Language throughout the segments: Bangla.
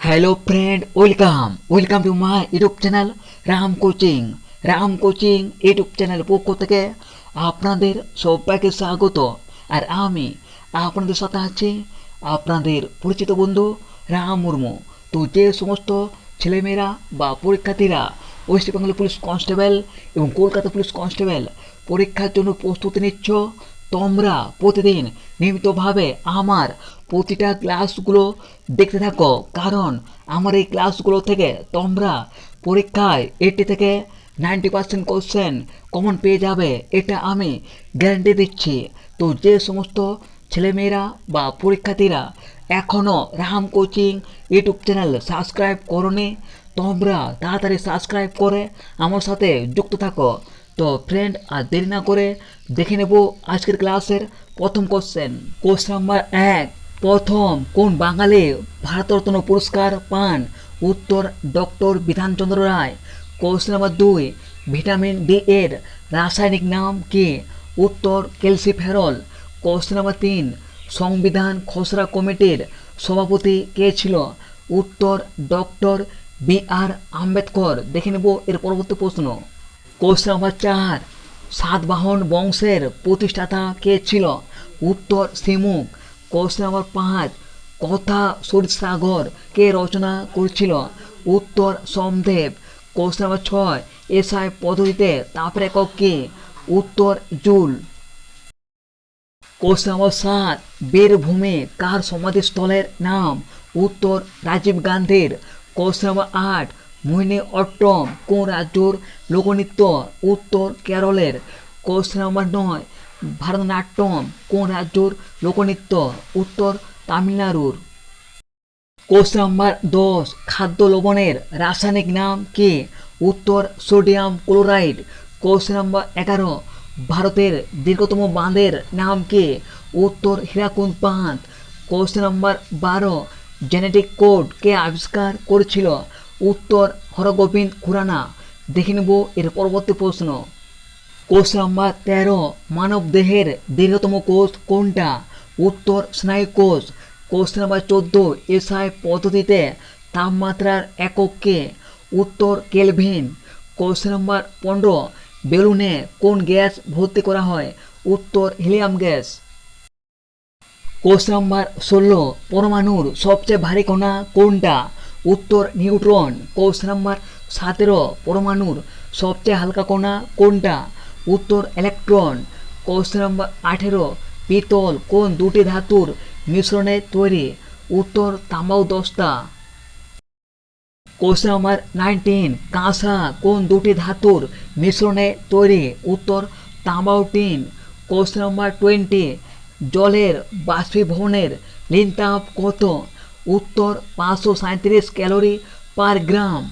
Hello friend, welcome to my YouTube channel Ram coaching YouTube channel পক্ষ থেকে আপনাদের সবাইকে স্বাগত। আর আমি আপনাদের সাথে আছি আপনাদের পরিচিত বন্ধু রাম মুর্মু। তো যে সমস্ত ছেলেমেয়েরা বা পরীক্ষার্থীরা ওয়েস্ট বেঙ্গল পুলিশ কনস্টেবল এবং কলকাতা পুলিশ কনস্টেবল পরীক্ষার জন্য প্রস্তুতি নিচ্ছ, তোমরা প্রতিদিন নিয়মিতভাবে আমার প্রতিটা ক্লাসগুলো দেখতে থাকো, কারণ আমার এই ক্লাসগুলো থেকে তোমরা পরীক্ষায় 80 থেকে 90% কোশ্চেন কমন পেয়ে যাবে, এটা আমি গ্যারান্টি দিচ্ছি। তো যে সমস্ত ছেলেমেয়েরা বা পরীক্ষার্থীরা এখনও Ram coaching YouTube channel subscribe করোনি, তোমরা তাড়াতাড়ি সাবস্ক্রাইব করে আমার সাথে যুক্ত থাকো। তো ফ্রেন্ড, আর দেরি না করে দেখে নেব আজকের ক্লাসের প্রথম কোশ্চেন নাম্বার 1। প্রথম কোন বাঙালি ভারতরত্ন পুরস্কার পান? উত্তর doctor Bidhan Chandra Roy. Question number 2। Vitamin D এর রাসায়নিক নাম কি? উত্তর ক্যালসিফেরল। Question number 3। সংবিধান খসড়া কমিটির সভাপতি কে ছিল? উত্তর ডক্টর বি আর আম্বেদকর। দেখে নেব এর পরবর্তী প্রশ্ন। Question number 4। সাতবাহন বংশের প্রতিষ্ঠাতা কে ছিল? উত্তর সিমুক। Question number 5। কথা সূর্যসাগর কে রচনা করেছিল? উত্তর সোমদেব। Question number 6। এসআই পদ্ধতিতে তাপের একক কি? উত্তর জুল। Question number 7। বীরভূমে কার সমাধিস্থলের নাম? উত্তর রাজীব গান্ধীর। Question number 8। মোহিনী অট্টম কোন রাজ্যর লোকনৃত্য? উত্তর কেরলের। Question number 9। ভারতনাট্যম কোন রাজ্যর লোকনৃত্য? উত্তর তামিলনাড়ুর। Question number 10। খাদ্য লবণের রাসায়নিক নাম কি? উত্তর সোডিয়াম ক্লোরাইড। Question number 11। ভারতের দীর্ঘতম বাঁধের নাম কি? উত্তর হীরাকুদ বাঁধ। Question number 12। জেনেটিক কোড কে আবিষ্কার করেছিল? উত্তর হরগোবিন্দ খুরানা। দেখে নেব এর পরবর্তী প্রশ্ন। Question number 13। মানব দেহের দীর্ঘতম কোষ কোনটা? উত্তর স্নায়ুকোষ। Question number 14। এসআই পদ্ধতিতে তাপমাত্রার একক কে? উত্তর কেলভিন। Question number 15। বেলুনে কোন গ্যাস ভর্তি করা হয়? উত্তর হিলিয়াম গ্যাস। Question number 16। পরমাণুর সবচেয়ে ভারী কণা কোনটা? উত্তর নিউট্রন। Question number 17। পরমাণুর সবচেয়ে হালকা কণা কোনটা? উত্তর ইলেকট্রন। Question number 18। পিতল কোন দুটি ধাতুর মিশ্রণে তৈরি? উত্তর তামা ও দস্তা। Question number 19। কাঁসা কোন দুটি ধাতুর মিশ্রণে তৈরি? উত্তর তামা ও টিন। Question number 20। জলের বাষ্পীভবনের ঋণতাপ কত? উত্তর 537 calorie per gram.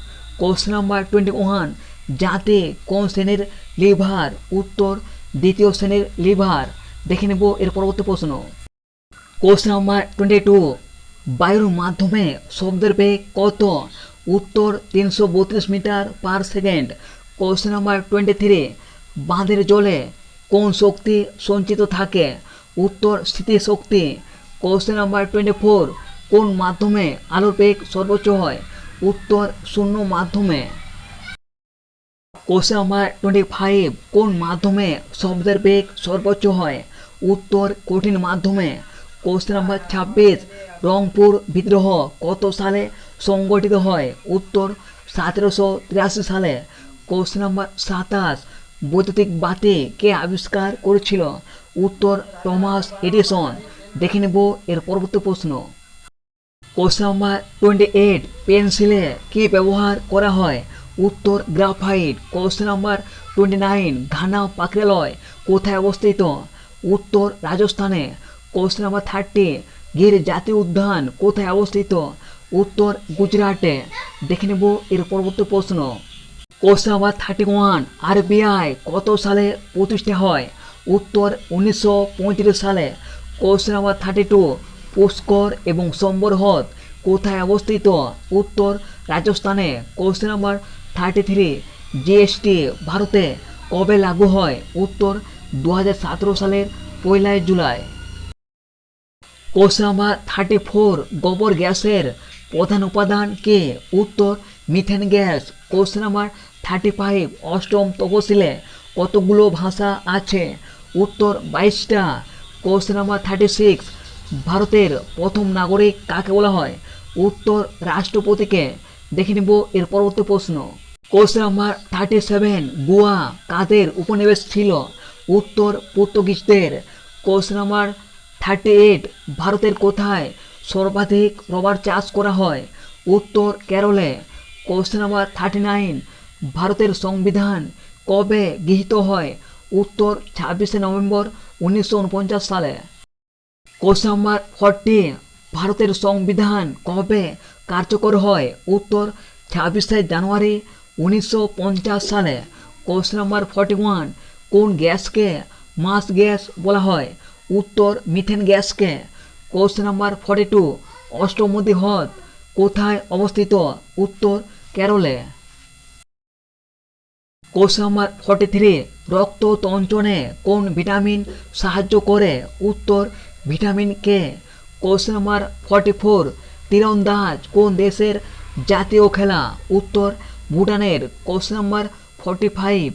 Question number 21। যাতে কোন শ্রেণীর লিভার? উত্তর দ্বিতীয় শ্রেণীর লিভার। দেখে নেব এর পরবর্তী প্রশ্ন। Question number 22। বায়ুর মাধ্যমে শব্দের বেগ কত? উত্তর 332 metre per second. Question number 23। বাঁধের জলে কোন শক্তি সঞ্চিত থাকে? উত্তর স্থিতিশক্তি। Question number 24। কোন মাধ্যমে আলোর বেগ সর্বোচ্চ হয়? উত্তর শূন্য মাধ্যমে। Question number 25। কোন মাধ্যমে শব্দের বেগ সর্বোচ্চ হয়? উত্তর কঠিন মাধ্যমে। Question number 26। রংপুর বিদ্রোহ কত সালে সংগঠিত হয়? উত্তর 1783 সালে। Question number 27। বৈদ্যুতিক বাতি কে আবিষ্কার করেছিল? উত্তর টমাস এডিসন। দেখে নেব এর পরবর্তী প্রশ্ন। Question number 28। পেন্সিলে কি ব্যবহার করা হয়? উত্তর গ্রাফাইট। Question number 29। ঘানা পাখিরালয় কোথায় অবস্থিত? উত্তর রাজস্থানে। Question number 30। গির জাতীয় উদ্যান কোথায় অবস্থিত? উত্তর গুজরাটে। দেখে নেব এর পরবর্তী প্রশ্ন। Question number 31। আরবিআই কত সালে প্রতিষ্ঠা হয়? উত্তর 1935 সালে। Question number 32। পুষ্কর এবং সম্বর হ্রদ কোথায় অবস্থিত? উত্তর রাজস্থানে। Question number 33। জিএসটি ভারতে কবে লাগু হয়? উত্তর 2017 সালের 1 জুলাই। Question number 34। গোবর গ্যাসের প্রধান উপাদান কে? উত্তর মিথেন গ্যাস। কোশ্চেন নাম্বার 35, অষ্টম তপশিলে কতগুলো ভাষা আছে? উত্তর 22টা। কোশ্চেন নাম্বার 36, ভারতের প্রথম নাগরিক কাকে বলা হয়? উত্তর রাষ্ট্রপতিকে। দেখে নেব এর পরবর্তী প্রশ্ন। কোশ্চেন নাম্বার 37, গোয়া কাদের উপনিবেশ ছিল? উত্তর পর্তুগিজদের। কোশ্চেন নাম্বার 38, ভারতের কোথায় সর্বাধিক রবার চাষ করা হয়? উত্তর কেরলে। কোশ্চেন নাম্বার 39, ভারতের সংবিধান কবে গৃহীত হয়? উত্তর 26শে নভেম্বর 1949 সালে। কোশ্চেন নাম্বার 40, ভারতের সংবিধান কবে কার্যকর হয়? উত্তর 26শে জানুয়ারি 1950 সালে। কোশ্চেন নাম্বার 41, কোন গ্যাসকে মাস গ্যাস বলা হয়? উত্তর মিথেন গ্যাসকে। কোশ্চেন নাম্বার 42, অষ্টমুদি হ্রদ কোথায় অবস্থিত? উত্তর কেরলে। কোশ্চেন নাম্বার 43, রক্ত তঞ্চনে কোন ভিটামিন সাহায্য করে? উত্তর ভিটামিন কে। কোশ্চেন নাম্বার 44, তীরন্দাজ কোন দেশের জাতীয় খেলা? উত্তর ভুটানের। কোশ্চেন নাম্বার 45,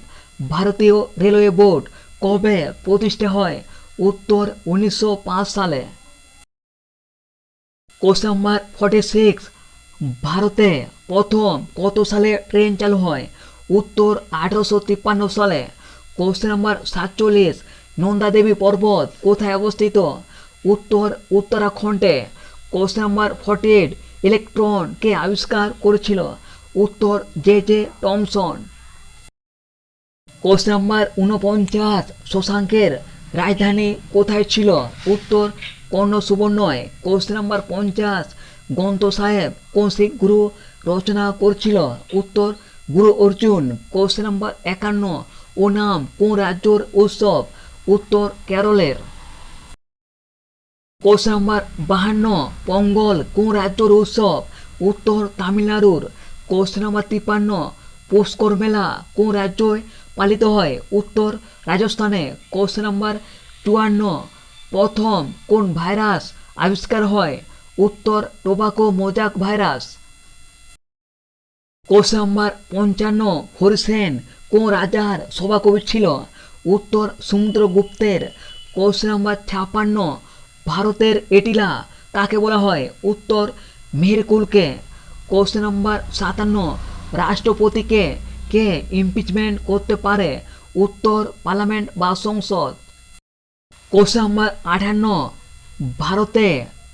ভারতীয় রেলওয়ে বোর্ড কবে প্রতিষ্ঠা হয়? উত্তর 1905 সালে। কোশ্চেন নাম্বার 46, ভারতে প্রথম কত সালে ট্রেন চালু হয়? উত্তর 1853 সালে। কোশ্চেন নাম্বার 47, নন্দা দেবী পর্বত কোথায় অবস্থিত? উত্তর উত্তরাখণ্ডে। কোশ্চেন নাম্বার 48, ইলেকট্রন কে আবিষ্কার করেছিল? উত্তর জে টমসন। কোশ্চেন নাম্বার 49, শশাঙ্কের রাজধানী কোথায় ছিল? উত্তর কর্ণ সুবর্ণয়। কোশ্চেন নাম্বার 50, গ্রন্থ সাহেব কোন শিখ গুরু রচনা করেছিল? উত্তর গুরু অর্জুন। কোশ্চেন নাম্বার 51, ওনাম কোন রাজ্যের উৎসব? উত্তর কেরলের। কোশ্চেন নাম্বার 52, পঙ্গল কোন রাজ্যের উৎসব? উত্তর তামিলনাড়ুর। কোশ্চেন নাম্বার 53, পুষ্কর মেলা কোন রাজ্যে পালিত হয়? উত্তর রাজস্থানে। কোশ্চেন নাম্বার 54, প্রথম কোন ভাইরাস আবিষ্কার হয়? উত্তর tobacco mosaic virus. Question number 55, Harisena কোন রাজার সভাকবি ছিল? উত্তর সমুদ্রগুপ্তের। কোশ্চেন নাম্বার 56, ভারতের এটিলা কাকে বলা হয়? উত্তর মেহেরকুলকে। কোশ্চেন নাম্বার 57, রাষ্ট্রপতিকে কে ইমপিচমেন্ট করতে পারে? উত্তর পার্লামেন্ট বা সংসদ। কোশ্চেন নাম্বার 58, ভারতে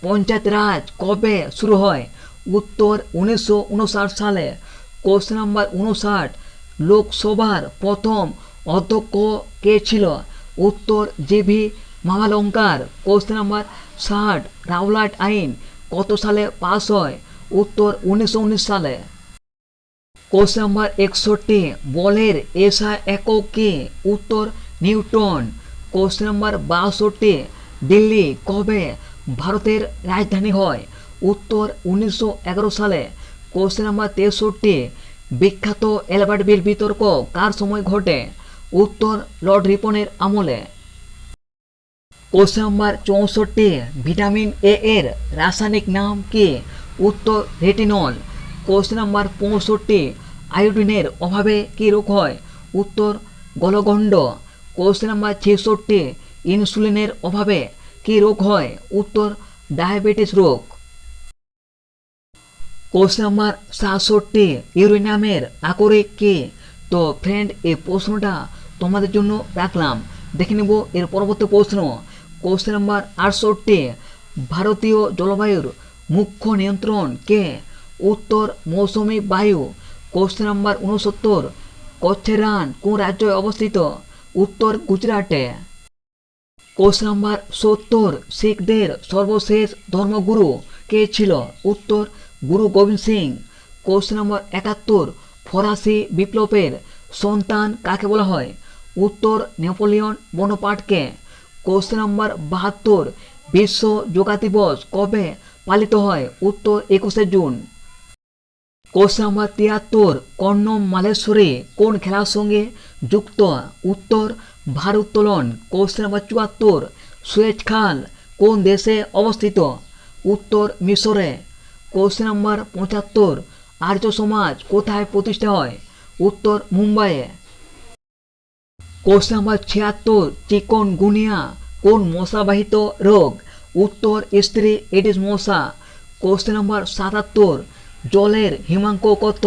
পঞ্চায়েত রাজ কবে শুরু হয়? উত্তর 1959 সালে। কোশ্চেন নাম্বার 59, লোকসভার প্রথম অধ্যক্ষ কে ছিল? উত্তর জি.ভি. মাভালঙ্কার। কোশ্চেন নাম্বার 60, রাওলাট আইন কত সালে পাস হয়? উত্তর 1919 সালে। কোশ্চেন নাম্বার 61, বলের এসআই একক কি? উত্তর নিউটন। কোশ্চেন নাম্বার 62, দিল্লি কবে ভারতের রাজধানী হয়? উত্তর 1911 সালে। কোশ্চেন নাম্বার 63, বিখ্যাত অ্যালবার্টভিল বিতর্ক কার সময় ঘটে? উত্তর লর্ড রিপনের আমলে। কোশ্চেন নাম্বার 64, ভিটামিন এ এর রাসায়নিক নাম কি? উত্তর রেটিনল। কোশ্চেন নাম্বার 65, আয়োডিনের অভাবে কী রোগ হয়? উত্তর গলগণ্ড। কোশ্চেন নাম্বার 66, ইনসুলিনের অভাবে কী রোগ হয়? উত্তর ডায়াবেটিস রোগ। কোশ্চেন নাম্বার 67, ইউরেনিয়ামের আকরিক কি? তো ফ্রেন্ড এই প্রশ্নটা তোমাদের জন্য রাখলাম। দেখে নেব এর পরবর্তী প্রশ্ন। কোশ্চেন নাম্বার 68, ভারতীয় জলবায়ুর মুখ্য নিয়ন্ত্রণ কে? উত্তর মৌসুমী বায়ু। কোশ্চেন নাম্বার 69, কচ্ছের রান কোন রাজ্যে অবস্থিত? উত্তর গুজরাটে। কোশ্চেন নাম্বার 70, শিখদের সর্বশেষ ধর্মগুরু কে ছিল? উত্তর গুরু গোবিন্দ সিং। কোশ্চেন নাম্বার 71, ফরাসি বিপ্লবের সন্তান কাকে বলা হয়? উত্তর নেপোলিয়ন বোনাপার্টকে। কোশ্চেন নাম্বার 72, বিশ্ব যোগা দিবস কবে পালিত হয়? উত্তর 21শে জুন। কোশ্চেন নাম্বার 73, কর্ণম মালেশ্বরী কোন খেলার সঙ্গে যুক্ত? উত্তর ভারোত্তোলন। কোশ্চেন নাম্বার 74, সুয়েজ খাল কোন দেশে অবস্থিত? উত্তর মিশরে। কোশ্চেন নাম্বার 75, আর্য সমাজ কোথায় প্রতিষ্ঠা হয়? উত্তর মুম্বাইয়ে। কোশ্চেন নাম্বার 76, চিকনগুনিয়া কোন মশাবাহিত রোগ? উত্তর স্ত্রী এডিস মশা। কোশ্চেন নাম্বার 77, জলের হিমাঙ্ক কত?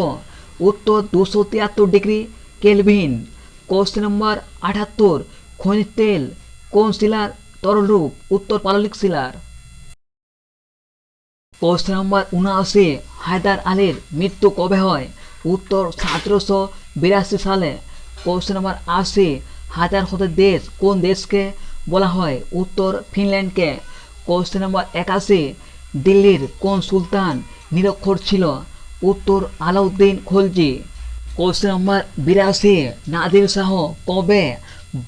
উত্তর 273 ডিগ্রি কেলভিন। কোশ্চেন নাম্বার 78, খনিজ তেল কোন শিলার তরল রূপ? উত্তর পাললিক শিলার। কোশ্চেন নাম্বার 79, হায়দার আলীর মৃত্যু কবে হয়? উত্তর 1782 সালে। কোশ্চেন নাম্বার 80, হাজার হতে দেশ কোন দেশকে বলা হয়? উত্তর ফিনল্যান্ডকে। কোশ্চেন নাম্বার 81, দিল্লির কোন সুলতান নিরক্ষর ছিল? উত্তর আলাউদ্দিন খলজি। কোশ্চেন নাম্বার 82, নাদির শাহ কবে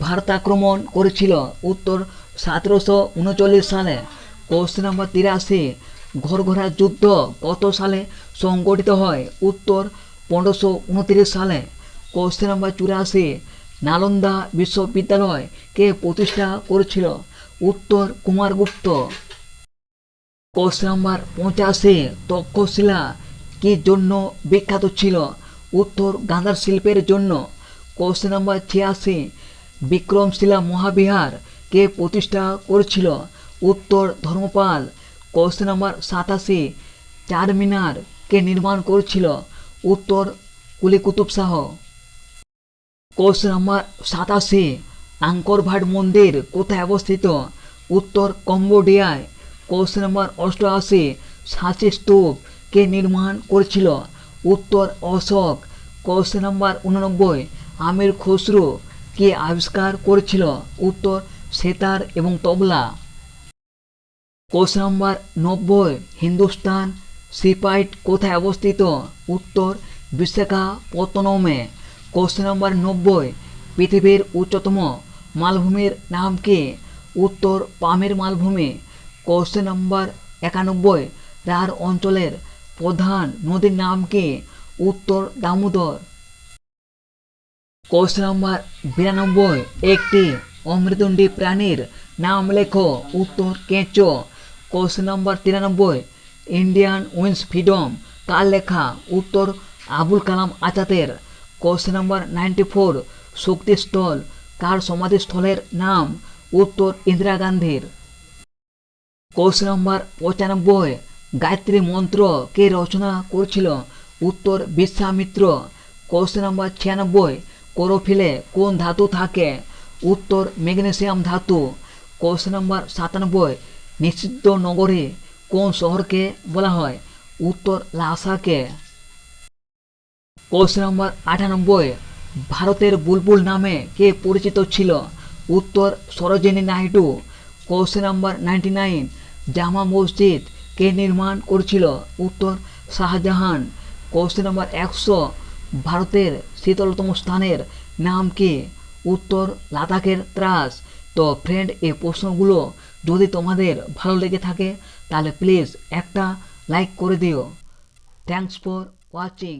ভারত আক্রমণ করেছিল? উত্তর 1739 সালে। কোশ্চেন নাম্বার 83, ঘরঘরা যুদ্ধ কত সালে সংগঠিত হয়? উত্তর 1529 সালে। কোশ্চেন নাম্বার 84, নালন্দা বিশ্ববিদ্যালয় কে প্রতিষ্ঠা করেছিল? উত্তর কুমারগুপ্ত। কোশ্চেন নাম্বার 85, তক্ষশিলা কি জন্য বিখ্যাত ছিল? উত্তর গান্ধার শিল্পের জন্য। কোশ্চেন নাম্বার 86, বিক্রমশিলা মহাবিহার কে প্রতিষ্ঠা করেছিল? উত্তর ধর্মপাল। কোশ্চেন নাম্বার 87, চারমিনার কে নির্মাণ করেছিল? উত্তর কুলি কুতুব শাহ। কোশ্চেন নাম্বার 87, আঙ্করভাট মন্দির কোথায় অবস্থিত? উত্তর কম্বোডিয়ায়। কোশ্চেন নাম্বার 88, সাঁচি স্তূপ কে নির্মাণ করেছিল? উত্তর অশোক। কোশ্চেন নাম্বার 89, আমির খসরু কে আবিষ্কার করেছিল? উত্তর সেতার এবং তবলা। কোশ্চেন নাম্বার 90, হিন্দুস্তান সিপাইট কোথায় অবস্থিত? উত্তর বিশাখাপত্তনমে। কোশ্চেন নাম্বার 90, পৃথিবীর উচ্চতম মালভূমির নাম কি? উত্তর পামির মালভূমি। কোশ্চেন নাম্বার 91, রাঢ় অঞ্চলের প্রধান নদীর নাম কি? উত্তর দামোদর। কোশ্চেন নাম্বার 92, একটি অমেরুদণ্ডী প্রাণীর নাম লেখো। উত্তর কেঁচো। Question number 93, Indian wins freedom কার লেখা? উত্তর আবুল কালাম আজাদের। কোশ্চেন নাম্বার 94, শক্তিস্থল কার সমাধিস্থলের নাম? উত্তর ইন্দিরা গান্ধীর। কোশ্চেন নাম্বার 95, গায়ত্রী মন্ত্র কে রচনা করেছিল? উত্তর বিশ্বামিত্র। কোশ্চেন নাম্বার 96, ক্লোরোফিলে কোন ধাতু থাকে? উত্তর ম্যাগনেসিয়াম ধাতু। কোশ্চেন নাম্বার 97, নিষিদ্ধ নগরী কোন শহরকে বলা হয়? উত্তর লাসাকে। কোশ্চেন নাম্বার 98, ভারতের বুলবুল নামে কে পরিচিত ছিল? উত্তর সরোজিনী নাইডু। কোশ্চেন নাম্বার 99, জামা মসজিদ কে নির্মাণ করেছিল? উত্তর শাহজাহান। কোশ্চেন নাম্বার 100, ভারতের শীতলতম স্থানের নাম কি? উত্তর লাদাখের ত্রাস। তো ফ্রেন্ড, এই প্রশ্নগুলো যদি তোমাদের ভালো লেগে থাকে তাহলে প্লিজ একটা লাইক করে দিও। Thanks for watching.